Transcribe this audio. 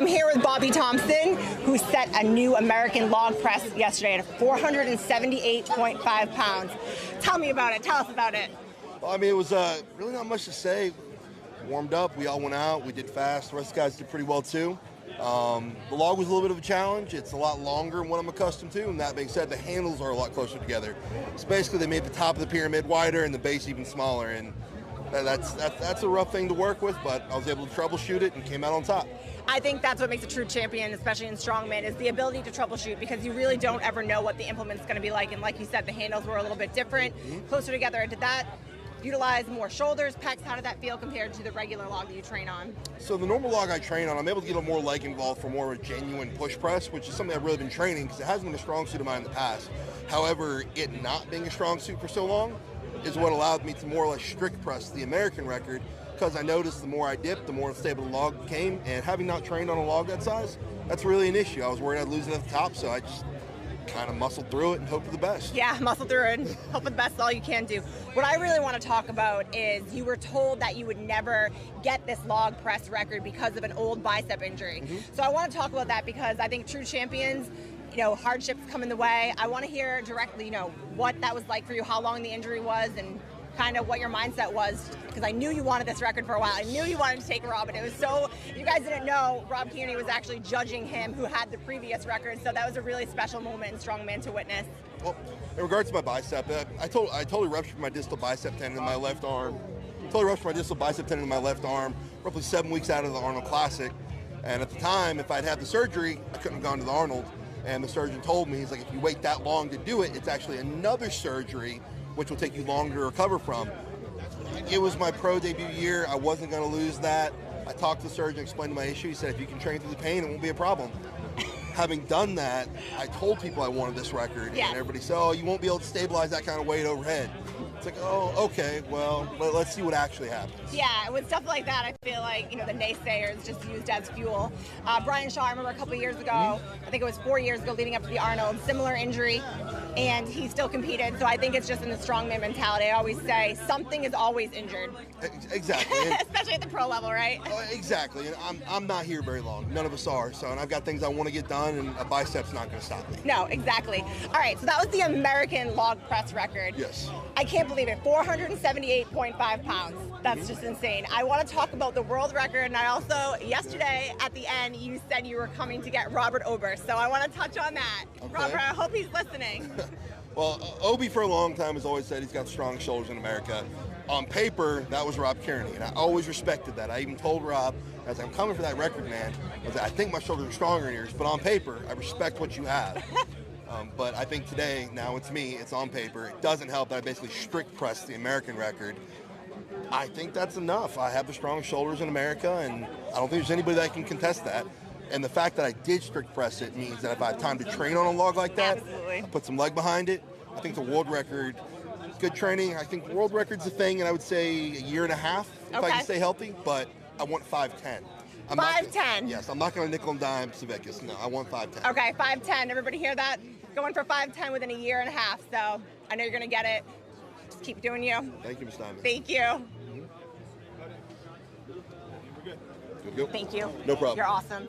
I'm here with Bobby Thompson, who set a new American log press yesterday at 478.5 pounds. Tell me about it. Tell us about it. Well, I mean, it was really not much to say. Warmed up, we all went out, we did fast. The rest of the guys did pretty well too. The log was a little bit of a challenge. It's a lot longer than what I'm accustomed to, and that being said, the handles are a lot closer together. So basically, they made the top of the pyramid wider and the base even smaller, and that's a rough thing to work with, but I was able to troubleshoot it and came out on top. I think that's what makes a true champion, especially in strongman, is the ability to troubleshoot, because you really don't ever know what the implement's going to be like. And like you said, the handles were a little bit different, closer together. Did that utilize more shoulders, pecs? How did that feel compared to the regular log that you train on? So the normal log I train on, I'm able to get a more leg involved for more of a genuine push press, which is something I've really been training because it hasn't been a strong suit of mine in the past. However, it not being a strong suit for so long is what allowed me to more or less strict press the American record, because I noticed the more I dipped, the more unstable the log became, and having not trained on a log that size, that's really an issue. I was worried I'd lose it at the top, so I just kind of muscled through it and hope for the best. Yeah, muscle through it and hope for the best is all you can do. What I really want to talk about is you were told that you would never get this log press record because of an old bicep injury. So I want to talk about that because I think true champions, you know, hardships come in the way. I want to hear directly, you know, what that was like for you, how long the injury was, and kind of what your mindset was, because I knew you wanted this record for a while. I knew you wanted to take Rob, and it was so, if you guys didn't know, Rob Kearney was actually judging him who had the previous record, so that was a really special moment in strongman to witness. Well, in regards to my bicep, I totally ruptured my distal bicep tendon in my left arm. Roughly 7 weeks out of the Arnold Classic. And at the time, if I'd had the surgery, I couldn't have gone to the Arnold. And the surgeon told me, he's like, if you wait that long to do it, it's actually another surgery which will take you longer to recover from. It was my pro debut year. I wasn't going to lose that. I talked to the surgeon, explained my issue. He said, if you can train through the pain, it won't be a problem. Having done that, I told people I wanted this record, and everybody said, oh, you won't be able to stabilize that kind of weight overhead. It's like, oh, okay, well, let's see what actually happens. Yeah, with stuff like that, I feel like, you know, the naysayers just used as fuel. Brian Shaw, I remember a couple years ago, I think it was 4 years ago leading up to the Arnold, similar injury, and he still competed. So I think it's just in the strongman mentality. I always say something is always injured. Exactly. Especially at the pro level, right? Exactly. And I'm not here very long. None of us are. So, and I've got things I want to get done, and a bicep's not going to stop me. No, exactly. All right, so that was the American log press record. Yes. I can't believe it, 478.5 pounds. That's just insane. I want to talk about the world record, and I also, yesterday at the end, you said you were coming to get Robert Oberst, so I want to touch on that. Okay. Robert, I hope he's listening. Well, Obi for a long time has always said he's got strong shoulders in America. On paper, that was Rob Kearney, and I always respected that. I even told Rob, as I'm coming for that record, man, I think my shoulders are stronger than yours, but on paper, I respect what you have. But I think today, now it's me, it's on paper. It doesn't help that I basically strict pressed the American record. I think that's enough. I have the strongest shoulders in America, and I don't think there's anybody that can contest that. And the fact that I did strict press it means that if I have time to train on a log like that, I put some leg behind it. I think the world record, good training. I think world record's a thing, and I would say a year and a half if I can stay healthy, but I want 5'10". 5'10"? Yes, I'm not going to nickel and dime 𝗍𝗃. No, I want 5'10". Okay, 5'10". Everybody hear that? Going for 5'10" within a year and a half, so I know you're going to get it. Just keep doing you. Thank you, Ms. Diamond. Thank you. Good. Thank you. No problem. You're awesome.